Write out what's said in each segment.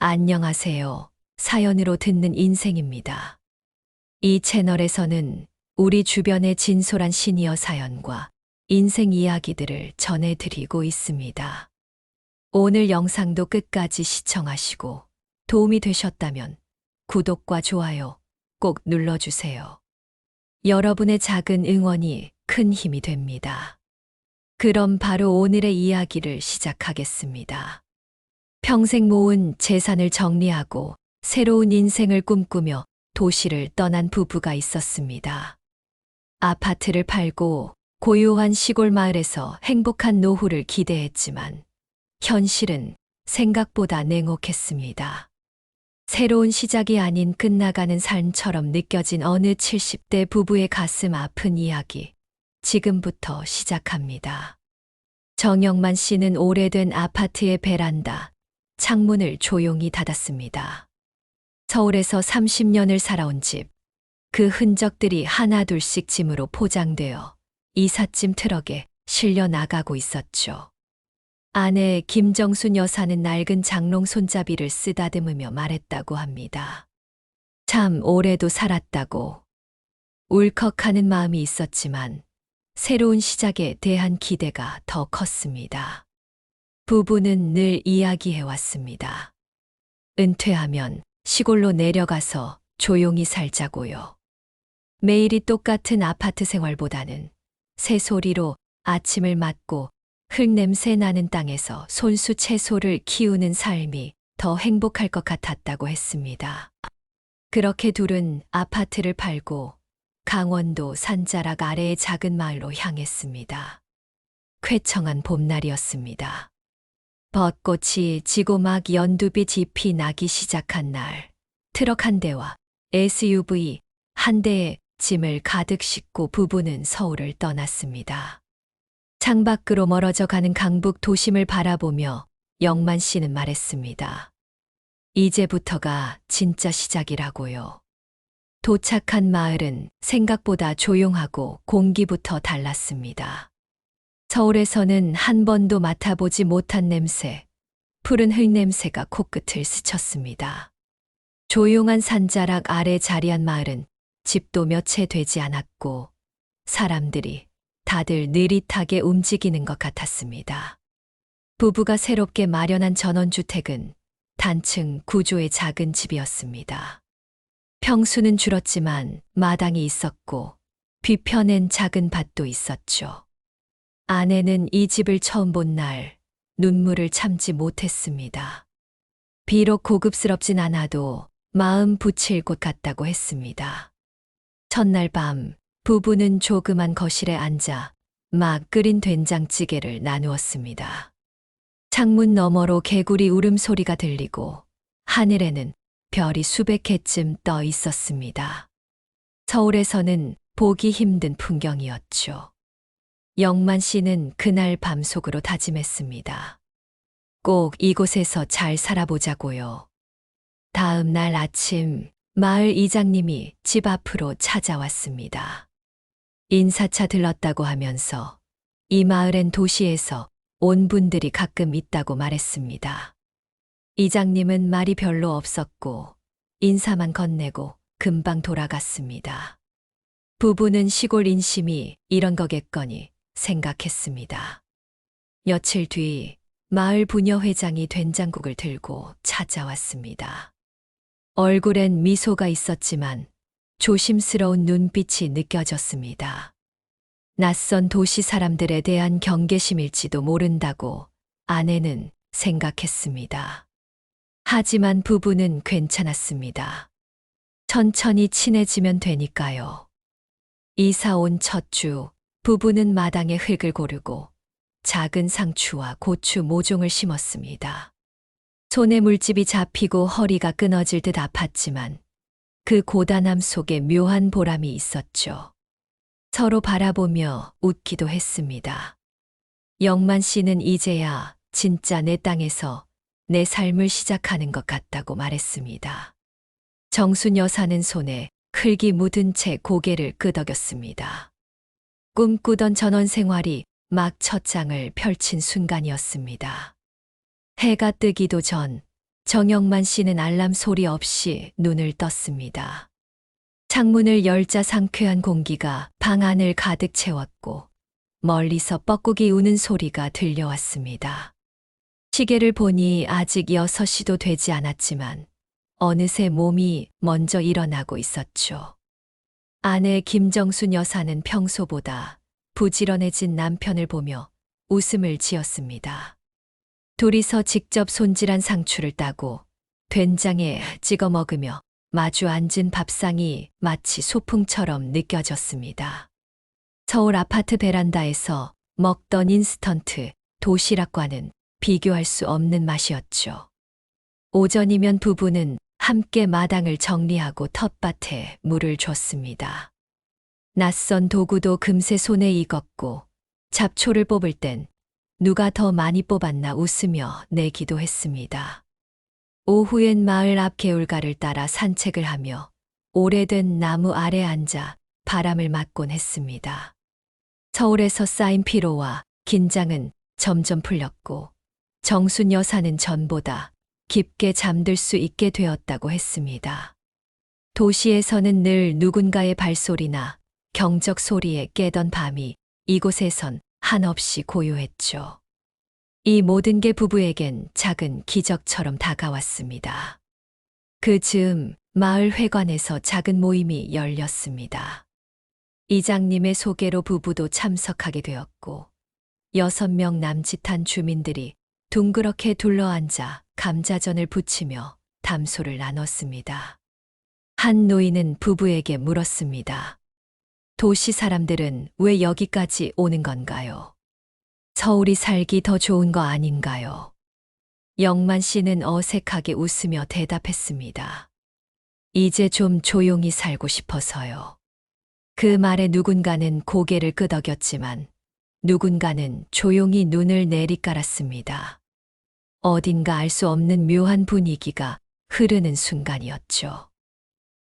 안녕하세요. 사연으로 듣는 인생입니다. 이 채널에서는 우리 주변의 진솔한 시니어 사연과 인생 이야기들을 전해드리고 있습니다. 오늘 영상도 끝까지 시청하시고 도움이 되셨다면 구독과 좋아요 꼭 눌러주세요. 여러분의 작은 응원이 큰 힘이 됩니다. 그럼 바로 오늘의 이야기를 시작하겠습니다. 평생 모은 재산을 정리하고 새로운 인생을 꿈꾸며 도시를 떠난 부부가 있었습니다. 아파트를 팔고 고요한 시골 마을에서 행복한 노후를 기대했지만 현실은 생각보다 냉혹했습니다. 새로운 시작이 아닌 끝나가는 삶처럼 느껴진 어느 70대 부부의 가슴 아픈 이야기, 지금부터 시작합니다. 정영만 씨는 오래된 아파트의 베란다, 창문을 조용히 닫았습니다. 서울에서 30년을 살아온 집, 그 흔적들이 하나둘씩 짐으로 포장되어 이삿짐 트럭에 실려 나가고 있었죠. 아내 김정순 여사는 낡은 장롱 손잡이를 쓰다듬으며 말했다고 합니다. 참 오래도 살았다고. 울컥하는 마음이 있었지만 새로운 시작에 대한 기대가 더 컸습니다. 부부는 늘 이야기해왔습니다. 은퇴하면 시골로 내려가서 조용히 살자고요. 매일이 똑같은 아파트 생활보다는 새소리로 아침을 맞고 흙냄새 나는 땅에서 손수 채소를 키우는 삶이 더 행복할 것 같았다고 했습니다. 그렇게 둘은 아파트를 팔고 강원도 산자락 아래의 작은 마을로 향했습니다. 쾌청한 봄날이었습니다. 벚꽃이 지고 막 연두빛 잎이 나기 시작한 날, 트럭 한 대와 SUV 한 대에 짐을 가득 싣고 부부는 서울을 떠났습니다. 창밖으로 멀어져 가는 강북 도심을 바라보며 영만 씨는 말했습니다. 이제부터가 진짜 시작이라고요. 도착한 마을은 생각보다 조용하고 공기부터 달랐습니다. 서울에서는 한 번도 맡아보지 못한 냄새, 푸른 흙냄새가 코끝을 스쳤습니다. 조용한 산자락 아래 자리한 마을은 집도 몇 채 되지 않았고 사람들이 다들 느릿하게 움직이는 것 같았습니다. 부부가 새롭게 마련한 전원주택은 단층 구조의 작은 집이었습니다. 평수는 줄었지만 마당이 있었고 뒤편엔 작은 밭도 있었죠. 아내는 이 집을 처음 본 날 눈물을 참지 못했습니다. 비록 고급스럽진 않아도 마음 붙일 곳 같다고 했습니다. 첫날 밤 부부는 조그만 거실에 앉아 막 끓인 된장찌개를 나누었습니다. 창문 너머로 개구리 울음소리가 들리고 하늘에는 별이 수백 개쯤 떠 있었습니다. 서울에서는 보기 힘든 풍경이었죠. 영만 씨는 그날 밤 속으로 다짐했습니다. 꼭 이곳에서 잘 살아보자고요. 다음 날 아침 마을 이장님이 집 앞으로 찾아왔습니다. 인사차 들렀다고 하면서 이 마을엔 도시에서 온 분들이 가끔 있다고 말했습니다. 이장님은 말이 별로 없었고 인사만 건네고 금방 돌아갔습니다. 부부는 시골 인심이 이런 거겠거니 생각했습니다. 며칠 뒤 마을 부녀회장이 된장국을 들고 찾아왔습니다. 얼굴엔 미소가 있었지만 조심스러운 눈빛이 느껴졌습니다. 낯선 도시 사람들에 대한 경계심일지도 모른다고 아내는 생각했습니다. 하지만 부부는 괜찮았습니다. 천천히 친해지면 되니까요. 이사 온 첫 주, 부부는 마당에 흙을 고르고 작은 상추와 고추 모종을 심었습니다. 손에 물집이 잡히고 허리가 끊어질 듯 아팠지만 그 고단함 속에 묘한 보람이 있었죠. 서로 바라보며 웃기도 했습니다. 영만 씨는 이제야 진짜 내 땅에서 내 삶을 시작하는 것 같다고 말했습니다. 정순 여사는 손에 흙이 묻은 채 고개를 끄덕였습니다. 꿈꾸던 전원 생활이 막 첫 장을 펼친 순간이었습니다. 해가 뜨기도 전 정영만 씨는 알람 소리 없이 눈을 떴습니다. 창문을 열자 상쾌한 공기가 방 안을 가득 채웠고 멀리서 뻐꾸기 우는 소리가 들려왔습니다. 시계를 보니 아직 6시도 되지 않았지만 어느새 몸이 먼저 일어나고 있었죠. 아내 김정순 여사는 평소보다 부지런해진 남편을 보며 웃음을 지었습니다. 둘이서 직접 손질한 상추를 따고 된장에 찍어 먹으며 마주 앉은 밥상이 마치 소풍처럼 느껴졌습니다. 서울 아파트 베란다에서 먹던 인스턴트 도시락과는 비교할 수 없는 맛이었죠. 오전이면 부부는 함께 마당을 정리하고 텃밭에 물을 줬습니다. 낯선 도구도 금세 손에 익었고 잡초를 뽑을 땐 누가 더 많이 뽑았나 웃으며 내기도 했습니다. 오후엔 마을 앞 개울가를 따라 산책을 하며 오래된 나무 아래 앉아 바람을 맞곤 했습니다. 서울에서 쌓인 피로와 긴장은 점점 풀렸고 정순 여사는 전보다 깊게 잠들 수 있게 되었다고 했습니다. 도시에서는 늘 누군가의 발소리나 경적 소리에 깨던 밤이 이곳에선 한없이 고요했죠. 이 모든 게 부부에겐 작은 기적처럼 다가왔습니다. 그 즈음 마을 회관에서 작은 모임이 열렸습니다. 이장님의 소개로 부부도 참석하게 되었고 6명 남짓한 주민들이 둥그렇게 둘러앉아 감자전을 부치며 담소를 나눴습니다. 한 노인은 부부에게 물었습니다. 도시 사람들은 왜 여기까지 오는 건가요? 서울이 살기 더 좋은 거 아닌가요? 영만 씨는 어색하게 웃으며 대답했습니다. 이제 좀 조용히 살고 싶어서요. 그 말에 누군가는 고개를 끄덕였지만 누군가는 조용히 눈을 내리깔았습니다. 어딘가 알 수 없는 묘한 분위기가 흐르는 순간이었죠.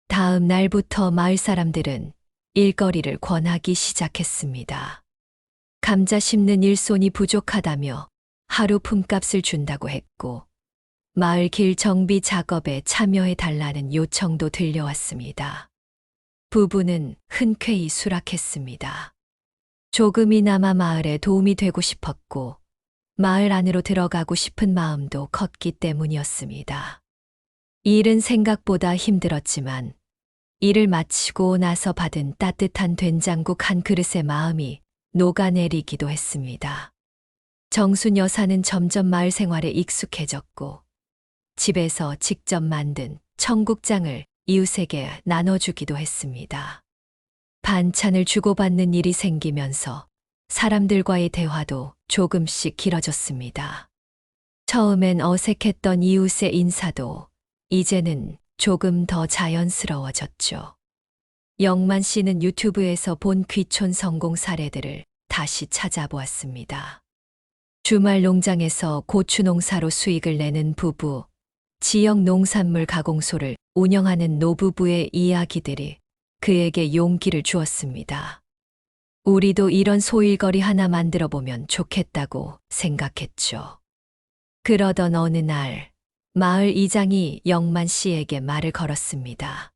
다음 날부터 마을 사람들은 일거리를 권하기 시작했습니다. 감자 심는 일손이 부족하다며 하루 품값을 준다고 했고 마을 길 정비 작업에 참여해 달라는 요청도 들려왔습니다. 부부는 흔쾌히 수락했습니다. 조금이나마 마을에 도움이 되고 싶었고 마을 안으로 들어가고 싶은 마음도 컸기 때문이었습니다. 일은 생각보다 힘들었지만 일을 마치고 나서 받은 따뜻한 된장국 한 그릇의 마음이 녹아내리기도 했습니다. 정순 여사는 점점 마을 생활에 익숙해졌고 집에서 직접 만든 청국장을 이웃에게 나눠주기도 했습니다. 반찬을 주고받는 일이 생기면서 사람들과의 대화도 조금씩 길어졌습니다. 처음엔 어색했던 이웃의 인사도 이제는 조금 더 자연스러워졌죠. 영만 씨는 유튜브에서 본 귀촌 성공 사례들을 다시 찾아보았습니다. 주말 농장에서 고추 농사로 수익을 내는 부부, 지역 농산물 가공소를 운영하는 노부부의 이야기들이 그에게 용기를 주었습니다. 우리도 이런 소일거리 하나 만들어 보면 좋겠다고 생각했죠. 그러던 어느 날, 마을 이장이 영만 씨에게 말을 걸었습니다.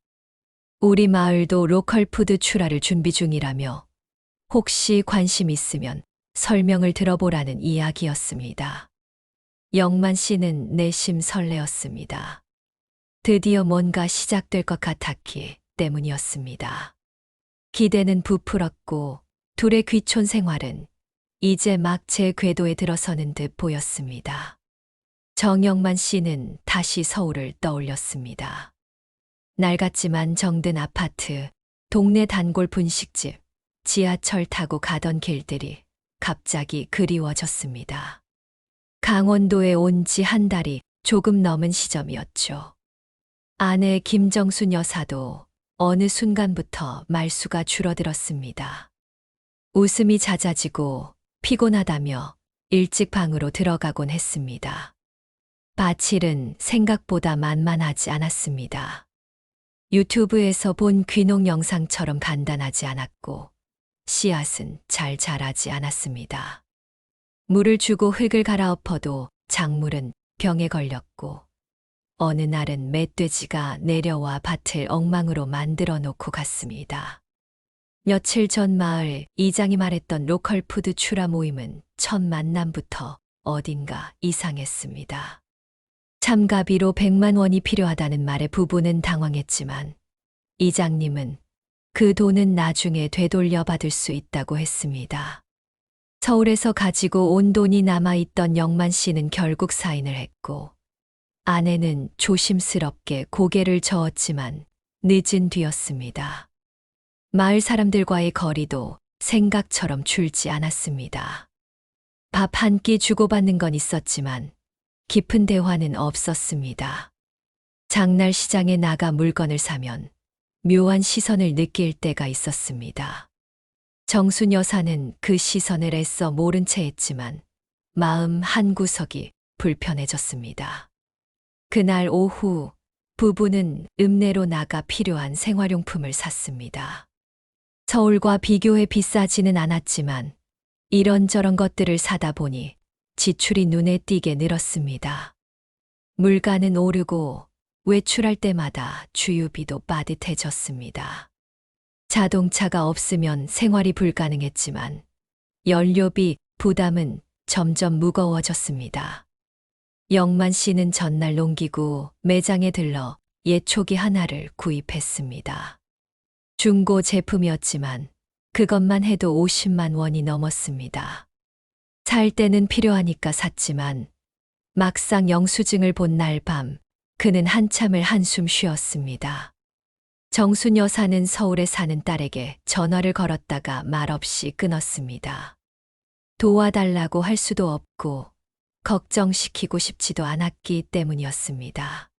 우리 마을도 로컬 푸드 출하를 준비 중이라며 혹시 관심 있으면 설명을 들어보라는 이야기였습니다. 영만 씨는 내심 설레었습니다. 드디어 뭔가 시작될 것 같았기 때문이었습니다. 기대는 부풀었고 둘의 귀촌 생활은 이제 막 제 궤도에 들어서는 듯 보였습니다. 정영만 씨는 다시 서울을 떠올렸습니다. 낡았지만 정든 아파트, 동네 단골 분식집, 지하철 타고 가던 길들이 갑자기 그리워졌습니다. 강원도에 온 지 한 달이 조금 넘은 시점이었죠. 아내 김정순 여사도 어느 순간부터 말수가 줄어들었습니다. 웃음이 잦아지고 피곤하다며 일찍 방으로 들어가곤 했습니다. 밭일은 생각보다 만만하지 않았습니다. 유튜브에서 본 귀농 영상처럼 간단하지 않았고 씨앗은 잘 자라지 않았습니다. 물을 주고 흙을 갈아엎어도 작물은 병에 걸렸고 어느 날은 멧돼지가 내려와 밭을 엉망으로 만들어 놓고 갔습니다. 며칠 전 마을 이장이 말했던 로컬 푸드 출하 모임은 첫 만남부터 어딘가 이상했습니다. 참가비로 100만 원이 필요하다는 말에 부부는 당황했지만 이장님은 그 돈은 나중에 되돌려 받을 수 있다고 했습니다. 서울에서 가지고 온 돈이 남아있던 영만 씨는 결국 사인을 했고 아내는 조심스럽게 고개를 저었지만 늦은 뒤였습니다. 마을 사람들과의 거리도 생각처럼 줄지 않았습니다. 밥 한 끼 주고받는 건 있었지만 깊은 대화는 없었습니다. 장날 시장에 나가 물건을 사면 묘한 시선을 느낄 때가 있었습니다. 정순 여사는 그 시선을 애써 모른 채 했지만 마음 한구석이 불편해졌습니다. 그날 오후 부부는 읍내로 나가 필요한 생활용품을 샀습니다. 서울과 비교해 비싸지는 않았지만 이런저런 것들을 사다 보니 지출이 눈에 띄게 늘었습니다. 물가는 오르고 외출할 때마다 주유비도 빠듯해졌습니다. 자동차가 없으면 생활이 불가능했지만 연료비 부담은 점점 무거워졌습니다. 영만 씨는 전날 농기구 매장에 들러 예초기 하나를 구입했습니다. 중고 제품이었지만 그것만 해도 50만 원이 넘었습니다. 살 때는 필요하니까 샀지만 막상 영수증을 본 날 밤 그는 한참을 한숨 쉬었습니다. 정순 여사는 서울에 사는 딸에게 전화를 걸었다가 말없이 끊었습니다. 도와달라고 할 수도 없고 걱정시키고 싶지도 않았기 때문이었습니다.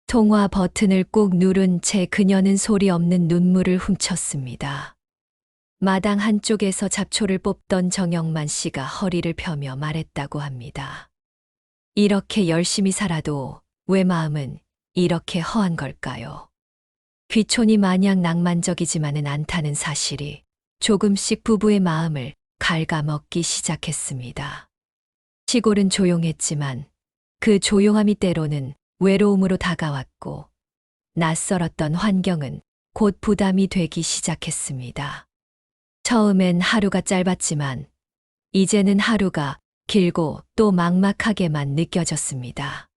통화 버튼을 꾹 누른 채 그녀는 소리 없는 눈물을 훔쳤습니다. 마당 한쪽에서 잡초를 뽑던 정영만 씨가 허리를 펴며 말했다고 합니다. 이렇게 열심히 살아도 왜 마음은 이렇게 허한 걸까요? 귀촌이 마냥 낭만적이지만은 않다는 사실이 조금씩 부부의 마음을 갉아먹기 시작했습니다. 시골은 조용했지만 그 조용함이 때로는 외로움으로 다가왔고 낯설었던 환경은 곧 부담이 되기 시작했습니다. 처음엔 하루가 짧았지만 이제는 하루가 길고 또 막막하게만 느껴졌습니다.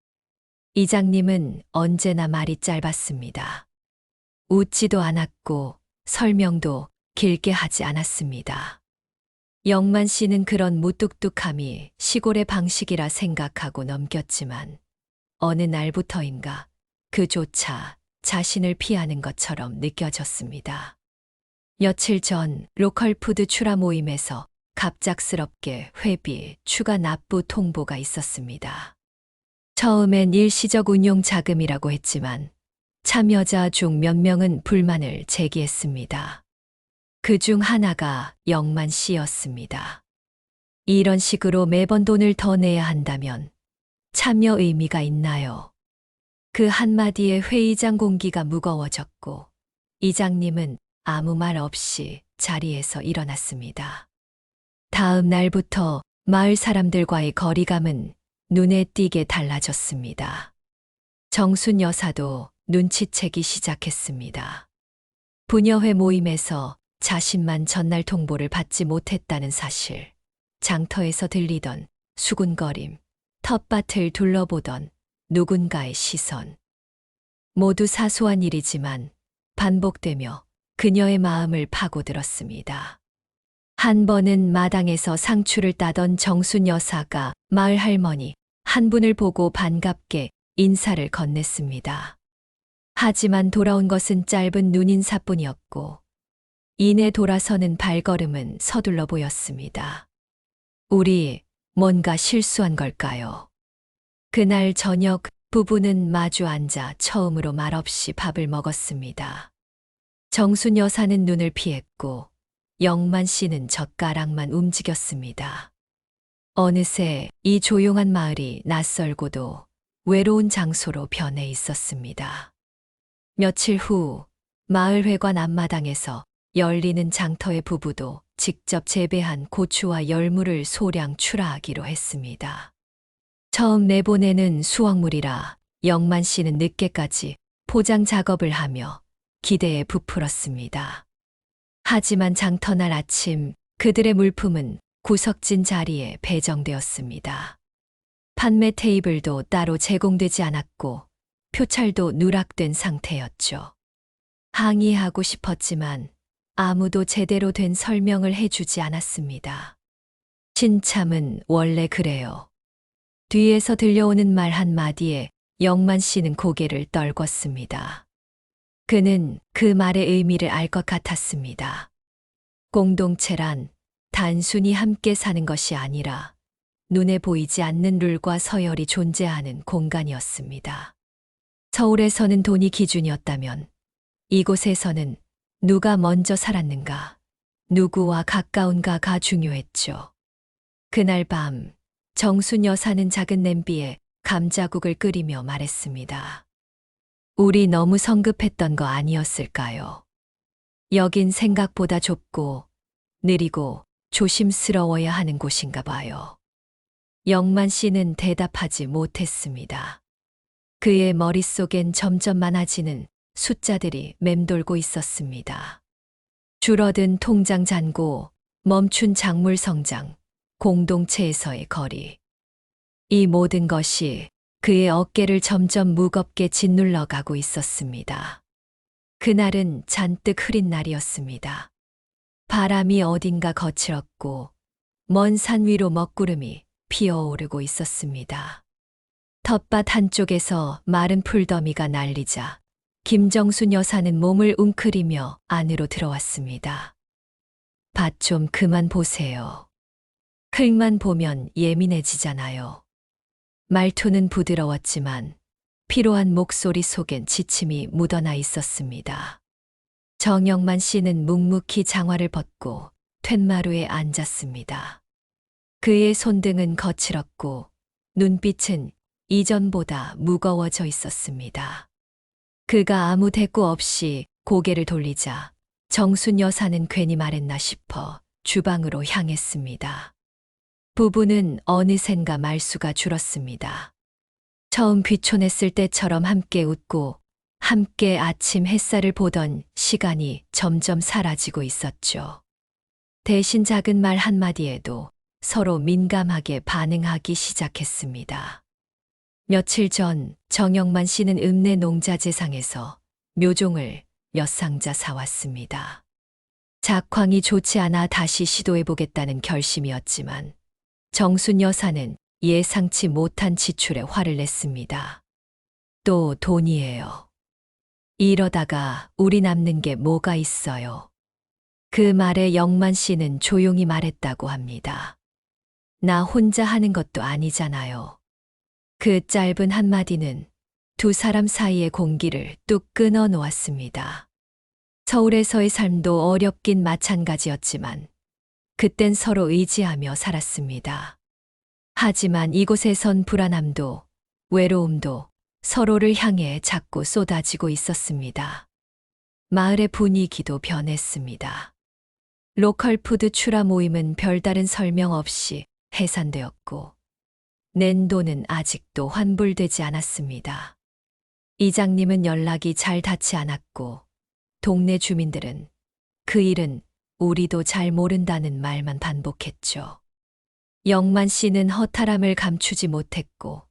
이장님은 언제나 말이 짧았습니다. 웃지도 않았고 설명도 길게 하지 않았습니다. 영만 씨는 그런 무뚝뚝함이 시골의 방식이라 생각하고 넘겼지만 어느 날부터인가 그조차 자신을 피하는 것처럼 느껴졌습니다. 며칠 전 로컬 푸드 출하 모임에서 갑작스럽게 회비 추가 납부 통보가 있었습니다. 처음엔 일시적 운용 자금이라고 했지만 참여자 중 몇 명은 불만을 제기했습니다. 그 중 하나가 영만 씨였습니다. 이런 식으로 매번 돈을 더 내야 한다면 참여 의미가 있나요? 그 한마디에 회의장 공기가 무거워졌고 이장님은 아무 말 없이 자리에서 일어났습니다. 다음 날부터 마을 사람들과의 거리감은 눈에 띄게 달라졌습니다. 정순 여사도 눈치채기 시작했습니다. 부녀회 모임에서 자신만 전날 통보를 받지 못했다는 사실, 장터에서 들리던 수군거림, 텃밭을 둘러보던 누군가의 시선. 모두 사소한 일이지만 반복되며 그녀의 마음을 파고들었습니다. 한 번은 마당에서 상추를 따던 정순 여사가 마을 할머니 한 분을 보고 반갑게 인사를 건넸습니다. 하지만 돌아온 것은 짧은 눈인사뿐이었고 이내 돌아서는 발걸음은 서둘러 보였습니다. 우리 뭔가 실수한 걸까요? 그날 저녁 부부는 마주 앉아 처음으로 말없이 밥을 먹었습니다. 정순 여사는 눈을 피했고 영만 씨는 젓가락만 움직였습니다. 어느새 이 조용한 마을이 낯설고도 외로운 장소로 변해 있었습니다. 며칠 후 마을 회관 앞마당에서 열리는 장터의 부부도 직접 재배한 고추와 열무를 소량 출하하기로 했습니다. 처음 내보내는 수확물이라 영만 씨는 늦게까지 포장 작업을 하며 기대에 부풀었습니다. 하지만 장터날 아침 그들의 물품은 구석진 자리에 배정되었습니다. 판매 테이블도 따로 제공되지 않았고 표찰도 누락된 상태였죠. 항의하고 싶었지만 아무도 제대로 된 설명을 해주지 않았습니다. 신참은 원래 그래요. 뒤에서 들려오는 말 한마디에 영만 씨는 고개를 떨궜습니다. 그는 그 말의 의미를 알 것 같았습니다. 공동체란 단순히 함께 사는 것이 아니라 눈에 보이지 않는 룰과 서열이 존재하는 공간이었습니다. 서울에서는 돈이 기준이었다면 이곳에서는 누가 먼저 살았는가, 누구와 가까운가가 중요했죠. 그날 밤 정순 여사는 작은 냄비에 감자국을 끓이며 말했습니다. 우리 너무 성급했던 거 아니었을까요? 여긴 생각보다 좁고 느리고 조심스러워야 하는 곳인가 봐요. 영만 씨는 대답하지 못했습니다. 그의 머릿속엔 점점 많아지는 숫자들이 맴돌고 있었습니다. 줄어든 통장 잔고, 멈춘 작물 성장, 공동체에서의 거리. 이 모든 것이 그의 어깨를 점점 무겁게 짓눌러 가고 있었습니다. 그날은 잔뜩 흐린 날이었습니다. 바람이 어딘가 거칠었고 먼 산 위로 먹구름이 피어오르고 있었습니다. 텃밭 한쪽에서 마른 풀더미가 날리자 김정순 여사는 몸을 웅크리며 안으로 들어왔습니다. 밭 좀 그만 보세요. 흙만 보면 예민해지잖아요. 말투는 부드러웠지만 피로한 목소리 속엔 지침이 묻어나 있었습니다. 정영만 씨는 묵묵히 장화를 벗고 툇마루에 앉았습니다. 그의 손등은 거칠었고 눈빛은 이전보다 무거워져 있었습니다. 그가 아무 대꾸 없이 고개를 돌리자 정순 여사는 괜히 말했나 싶어 주방으로 향했습니다. 부부는 어느샌가 말수가 줄었습니다. 처음 귀촌했을 때처럼 함께 웃고 함께 아침 햇살을 보던 시간이 점점 사라지고 있었죠. 대신 작은 말 한마디에도 서로 민감하게 반응하기 시작했습니다. 며칠 전 정영만 씨는 읍내 농자재상에서 묘종을 몇 상자 사왔습니다. 작황이 좋지 않아 다시 시도해보겠다는 결심이었지만 정순 여사는 예상치 못한 지출에 화를 냈습니다. 또 돈이에요. 이러다가 우리 남는 게 뭐가 있어요. 그 말에 영만 씨는 조용히 말했다고 합니다. 나 혼자 하는 것도 아니잖아요. 그 짧은 한마디는 두 사람 사이의 공기를 뚝 끊어 놓았습니다. 서울에서의 삶도 어렵긴 마찬가지였지만 그땐 서로 의지하며 살았습니다. 하지만 이곳에선 불안함도 외로움도 서로를 향해 자꾸 쏟아지고 있었습니다. 마을의 분위기도 변했습니다. 로컬 푸드 출하 모임은 별다른 설명 없이 해산되었고 낸 돈은 아직도 환불되지 않았습니다. 이장님은 연락이 잘 닿지 않았고 동네 주민들은 그 일은 우리도 잘 모른다는 말만 반복했죠. 영만 씨는 허탈함을 감추지 못했고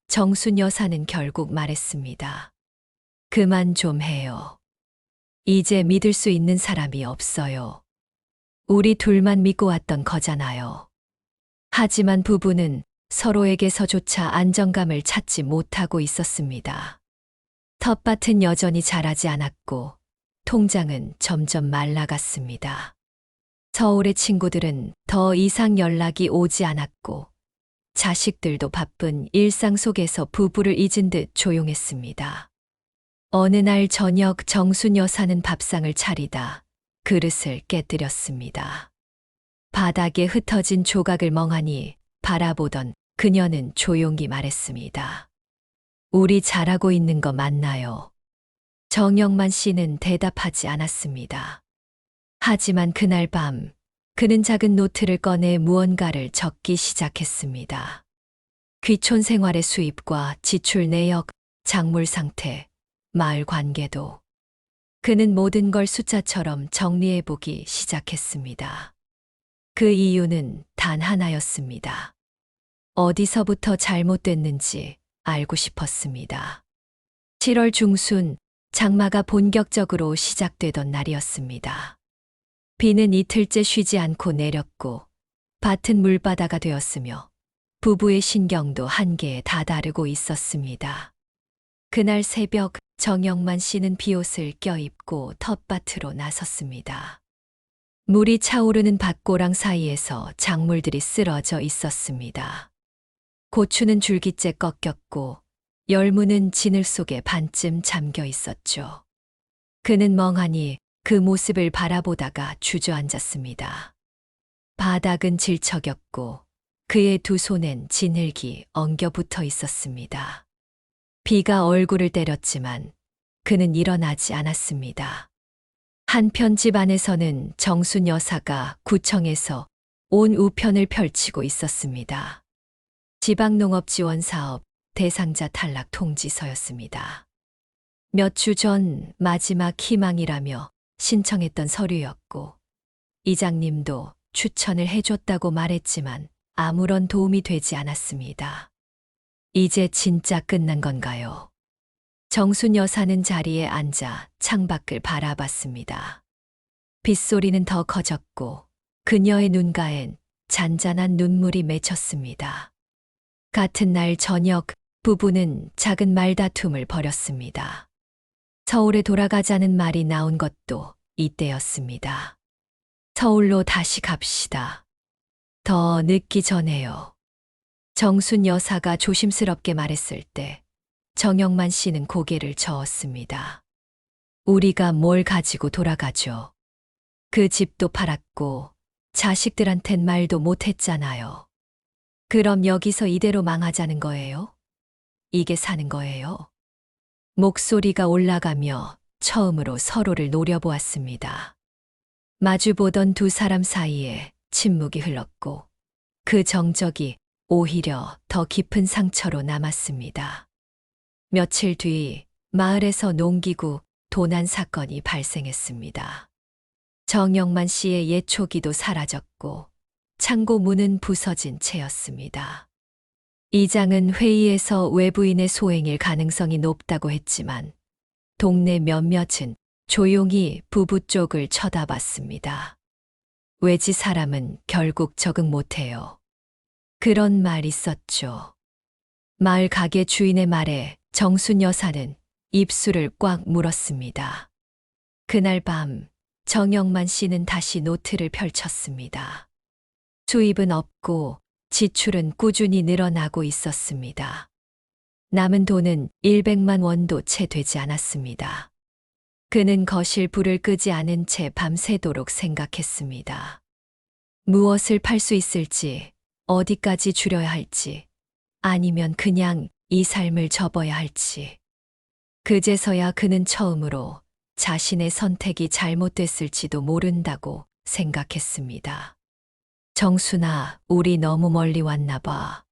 정순 여사는 결국 말했습니다. 그만 좀 해요. 이제 믿을 수 있는 사람이 없어요. 우리 둘만 믿고 왔던 거잖아요. 하지만 부부는 서로에게서조차 안정감을 찾지 못하고 있었습니다. 텃밭은 여전히 자라지 않았고 통장은 점점 말라갔습니다. 서울의 친구들은 더 이상 연락이 오지 않았고 자식들도 바쁜 일상 속에서 부부를 잊은 듯 조용했습니다. 어느 날 저녁 정순 여사는 밥상을 차리다 그릇을 깨뜨렸습니다. 바닥에 흩어진 조각을 멍하니 바라보던 그녀는 조용히 말했습니다. 우리 잘하고 있는 거 맞나요? 정영만 씨는 대답하지 않았습니다. 하지만 그날 밤 그는 작은 노트를 꺼내 무언가를 적기 시작했습니다. 귀촌 생활의 수입과 지출 내역, 작물 상태, 마을 관계도. 그는 모든 걸 숫자처럼 정리해보기 시작했습니다. 그 이유는 단 하나였습니다. 어디서부터 잘못됐는지 알고 싶었습니다. 7월 중순, 장마가 본격적으로 시작되던 날이었습니다. 비는 이틀째 쉬지 않고 내렸고 밭은 물바다가 되었으며 부부의 신경도 한계에 다다르고 있었습니다. 그날 새벽 정영만 씨는 비옷을 껴입고 텃밭으로 나섰습니다. 물이 차오르는 밭고랑 사이에서 작물들이 쓰러져 있었습니다. 고추는 줄기째 꺾였고 열무는 진을 속에 반쯤 잠겨 있었죠. 그는 멍하니 그 모습을 바라보다가 주저앉았습니다. 바닥은 질척였고 그의 두 손엔 진흙이 엉겨 붙어 있었습니다. 비가 얼굴을 때렸지만 그는 일어나지 않았습니다. 한편 집 안에서는 정순 여사가 구청에서 온 우편을 펼치고 있었습니다. 지방농업지원사업 대상자 탈락 통지서였습니다. 몇 주 전 마지막 희망이라며 신청했던 서류였고 이장님도 추천을 해줬다고 말했지만 아무런 도움이 되지 않았습니다. 이제 진짜 끝난 건가요? 정순 여사는 자리에 앉아 창밖을 바라봤습니다. 빗소리는 더 커졌고 그녀의 눈가엔 잔잔한 눈물이 맺혔습니다. 같은 날 저녁 부부는 작은 말다툼을 벌였습니다. 서울에 돌아가자는 말이 나온 것도 이때였습니다. 서울로 다시 갑시다. 더 늦기 전에요. 정순 여사가 조심스럽게 말했을 때 정영만 씨는 고개를 저었습니다. 우리가 뭘 가지고 돌아가죠? 그 집도 팔았고 자식들한텐 말도 못했잖아요. 그럼 여기서 이대로 망하자는 거예요? 이게 사는 거예요? 목소리가 올라가며 처음으로 서로를 노려보았습니다. 마주보던 두 사람 사이에 침묵이 흘렀고 그 정적이 오히려 더 깊은 상처로 남았습니다. 며칠 뒤 마을에서 농기구 도난 사건이 발생했습니다. 정영만 씨의 옛 초기도 사라졌고 창고 문은 부서진 채였습니다. 이장은 회의에서 외부인의 소행일 가능성이 높다고 했지만 동네 몇몇은 조용히 부부 쪽을 쳐다봤습니다. 외지 사람은 결국 적응 못해요. 그런 말 있었죠. 마을 가게 주인의 말에 정순 여사는 입술을 꽉 물었습니다. 그날 밤 정영만 씨는 다시 노트를 펼쳤습니다. 수입은 없고 지출은 꾸준히 늘어나고 있었습니다. 남은 돈은 100만 원도 채 되지 않았습니다. 그는 거실 불을 끄지 않은 채 밤새도록 생각했습니다. 무엇을 팔 수 있을지, 어디까지 줄여야 할지, 아니면 그냥 이 삶을 접어야 할지. 그제서야 그는 처음으로 자신의 선택이 잘못됐을지도 모른다고 생각했습니다. 정순아, 우리 너무 멀리 왔나 봐.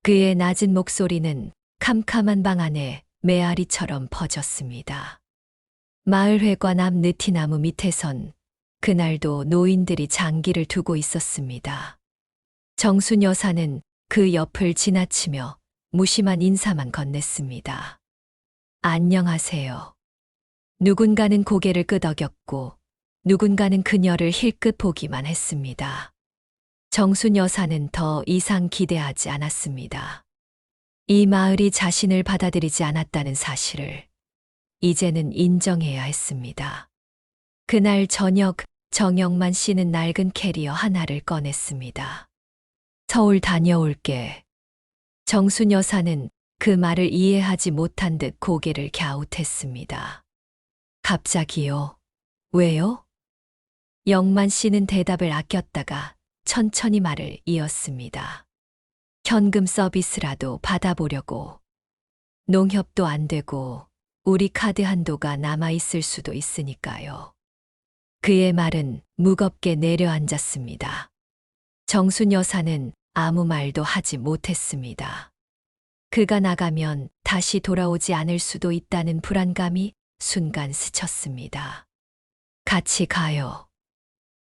그의 낮은 목소리는 캄캄한 방 안에 메아리처럼 퍼졌습니다. 마을회관 앞 느티나무 밑에선 그날도 노인들이 장기를 두고 있었습니다. 정순 여사는 그 옆을 지나치며 무심한 인사만 건넸습니다. 안녕하세요. 누군가는 고개를 끄덕였고 누군가는 그녀를 힐끗 보기만 했습니다. 정순 여사는 더 이상 기대하지 않았습니다. 이 마을이 자신을 받아들이지 않았다는 사실을 이제는 인정해야 했습니다. 그날 저녁 정영만 씨는 낡은 캐리어 하나를 꺼냈습니다. 서울 다녀올게. 정순 여사는 그 말을 이해하지 못한 듯 고개를 갸웃했습니다. 갑자기요? 왜요? 영만 씨는 대답을 아꼈다가 천천히 말을 이었습니다. 현금 서비스라도 받아보려고. 농협도 안 되고 우리 카드 한도가 남아있을 수도 있으니까요. 그의 말은 무겁게 내려앉았습니다. 정순 여사는 아무 말도 하지 못했습니다. 그가 나가면 다시 돌아오지 않을 수도 있다는 불안감이 순간 스쳤습니다. 같이 가요.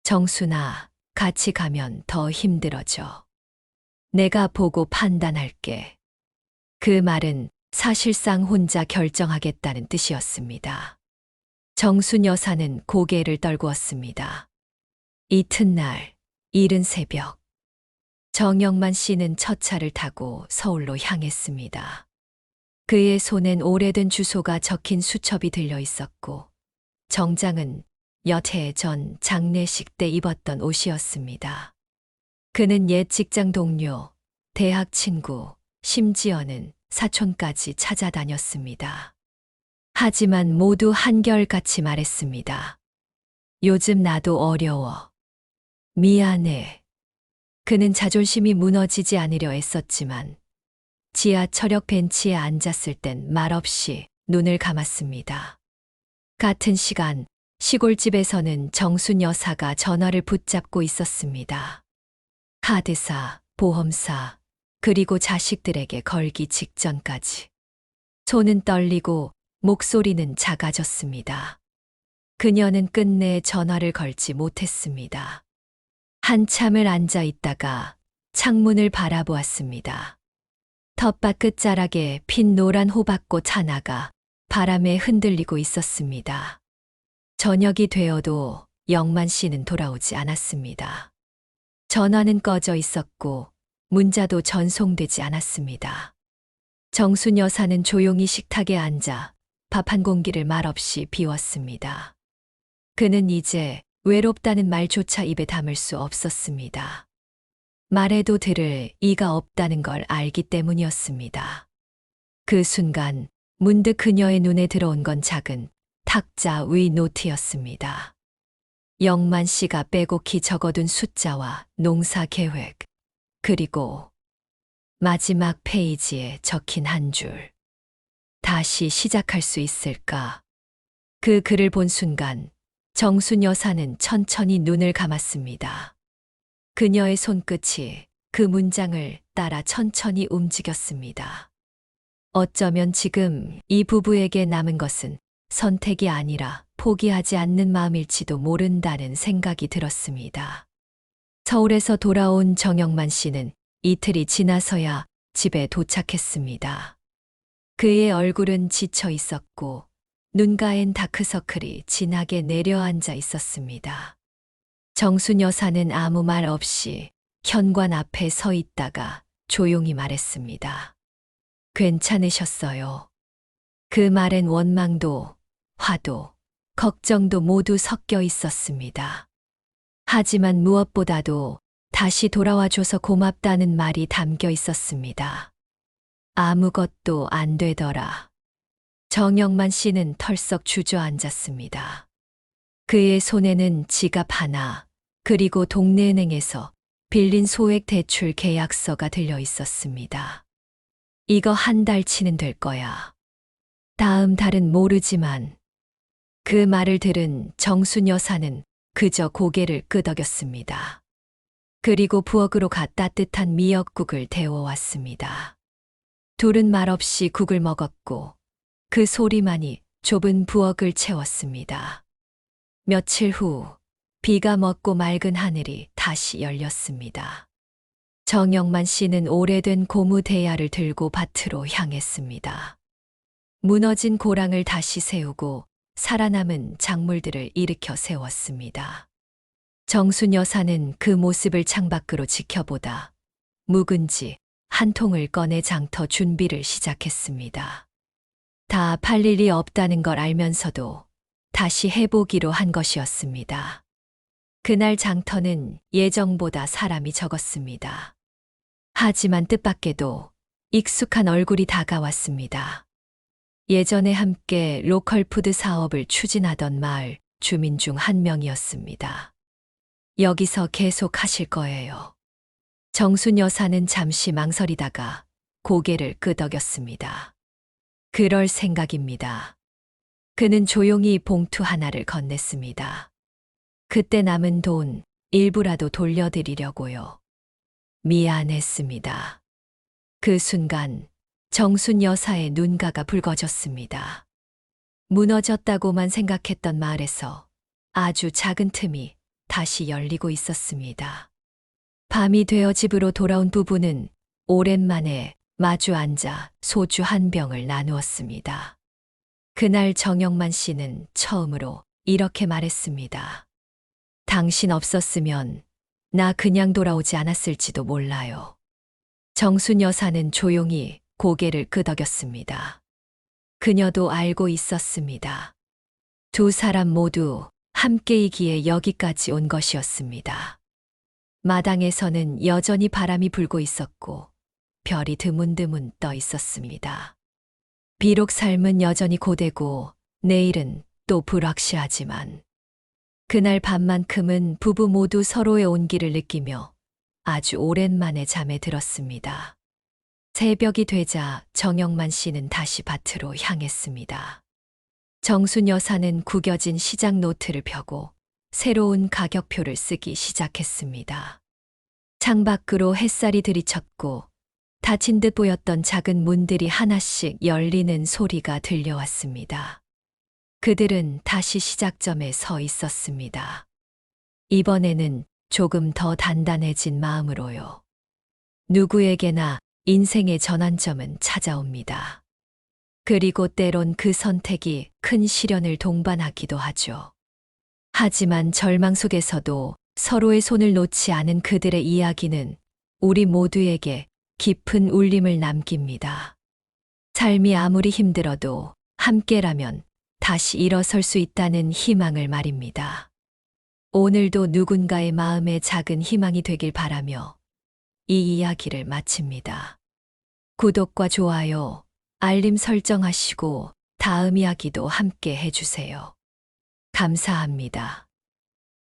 정순아, 같이 가면 더 힘들어져. 내가 보고 판단할게. 그 말은 사실상 혼자 결정하겠다는 뜻이었습니다. 정순 여사는 고개를 떨구었습니다. 이튿날, 이른 새벽. 정영만 씨는 첫 차를 타고 서울로 향했습니다. 그의 손엔 오래된 주소가 적힌 수첩이 들려 있었고, 정장은 몇 해 전 장례식 때 입었던 옷이었습니다. 그는 옛 직장 동료, 대학 친구, 심지어는 사촌까지 찾아다녔습니다. 하지만 모두 한결같이 말했습니다. 요즘 나도 어려워. 미안해. 그는 자존심이 무너지지 않으려 애썼지만 지하철역 벤치에 앉았을 땐 말없이 눈을 감았습니다. 같은 시간 시골집에서는 정순 여사가 전화를 붙잡고 있었습니다. 카드사, 보험사, 그리고 자식들에게 걸기 직전까지. 손은 떨리고 목소리는 작아졌습니다. 그녀는 끝내 전화를 걸지 못했습니다. 한참을 앉아 있다가 창문을 바라보았습니다. 텃밭 끝자락에 핀 노란 호박꽃 하나가 바람에 흔들리고 있었습니다. 저녁이 되어도 영만 씨는 돌아오지 않았습니다. 전화는 꺼져 있었고 문자도 전송되지 않았습니다. 정순 여사는 조용히 식탁에 앉아 밥 한 공기를 말없이 비웠습니다. 그는 이제 외롭다는 말조차 입에 담을 수 없었습니다. 말해도 들을 이가 없다는 걸 알기 때문이었습니다. 그 순간 문득 그녀의 눈에 들어온 건 작은 탁자 위 노트였습니다. 영만 씨가 빼곡히 적어둔 숫자와 농사 계획, 그리고 마지막 페이지에 적힌 한 줄. 다시 시작할 수 있을까? 그 글을 본 순간 정순 여사는 천천히 눈을 감았습니다. 그녀의 손끝이 그 문장을 따라 천천히 움직였습니다. 어쩌면 지금 이 부부에게 남은 것은 선택이 아니라 포기하지 않는 마음일지도 모른다는 생각이 들었습니다. 서울에서 돌아온 정영만 씨는 이틀이 지나서야 집에 도착했습니다. 그의 얼굴은 지쳐 있었고 눈가엔 다크서클이 진하게 내려앉아 있었습니다. 정순 여사는 아무 말 없이 현관 앞에 서 있다가 조용히 말했습니다. 괜찮으셨어요. 그 말엔 원망도, 화도, 걱정도 모두 섞여 있었습니다. 하지만 무엇보다도 다시 돌아와줘서 고맙다는 말이 담겨 있었습니다. 아무것도 안 되더라. 정영만 씨는 털썩 주저앉았습니다. 그의 손에는 지갑 하나, 그리고 동네은행에서 빌린 소액 대출 계약서가 들려 있었습니다. 이거 한 달치는 될 거야. 다음 달은 모르지만. 그 말을 들은 정순 여사는 그저 고개를 끄덕였습니다. 그리고 부엌으로 가 따뜻한 미역국을 데워왔습니다. 둘은 말없이 국을 먹었고 그 소리만이 좁은 부엌을 채웠습니다. 며칠 후 비가 멎고 맑은 하늘이 다시 열렸습니다. 정영만 씨는 오래된 고무 대야를 들고 밭으로 향했습니다. 무너진 고랑을 다시 세우고 살아남은 작물들을 일으켜 세웠습니다. 정순 여사는 그 모습을 창밖으로 지켜보다 묵은지 한 통을 꺼내 장터 준비를 시작했습니다. 다 팔 일이 없다는 걸 알면서도 다시 해보기로 한 것이었습니다. 그날 장터는 예정보다 사람이 적었습니다. 하지만 뜻밖에도 익숙한 얼굴이 다가왔습니다. 예전에 함께 로컬 푸드 사업을 추진하던 마을 주민 중 한 명이었습니다. 여기서 계속 하실 거예요. 정순 여사는 잠시 망설이다가 고개를 끄덕였습니다. 그럴 생각입니다. 그는 조용히 봉투 하나를 건넸습니다. 그때 남은 돈 일부라도 돌려드리려고요. 미안했습니다. 그 순간 정순 여사의 눈가가 붉어졌습니다. 무너졌다고만 생각했던 마을에서 아주 작은 틈이 다시 열리고 있었습니다. 밤이 되어 집으로 돌아온 부부는 오랜만에 마주 앉아 소주 한 병을 나누었습니다. 그날 정영만 씨는 처음으로 이렇게 말했습니다. 당신 없었으면 나 그냥 돌아오지 않았을지도 몰라요. 정순 여사는 조용히 고개를 끄덕였습니다. 그녀도 알고 있었습니다. 두 사람 모두 함께이기에 여기까지 온 것이었습니다. 마당에서는 여전히 바람이 불고 있었고 별이 드문드문 떠 있었습니다. 비록 삶은 여전히 고되고 내일은 또 불확실하지만 그날 밤만큼은 부부 모두 서로의 온기를 느끼며 아주 오랜만에 잠에 들었습니다. 새벽이 되자 정영만 씨는 다시 밭으로 향했습니다. 정순 여사는 구겨진 시장 노트를 펴고 새로운 가격표를 쓰기 시작했습니다. 창밖으로 햇살이 들이쳤고 닫힌 듯 보였던 작은 문들이 하나씩 열리는 소리가 들려왔습니다. 그들은 다시 시작점에 서 있었습니다. 이번에는 조금 더 단단해진 마음으로요. 누구에게나 인생의 전환점은 찾아옵니다. 그리고 때론 그 선택이 큰 시련을 동반하기도 하죠. 하지만 절망 속에서도 서로의 손을 놓지 않은 그들의 이야기는 우리 모두에게 깊은 울림을 남깁니다. 삶이 아무리 힘들어도 함께라면 다시 일어설 수 있다는 희망을 말입니다. 오늘도 누군가의 마음에 작은 희망이 되길 바라며 이 이야기를 마칩니다. 구독과 좋아요, 알림 설정하시고 다음 이야기도 함께 해주세요. 감사합니다.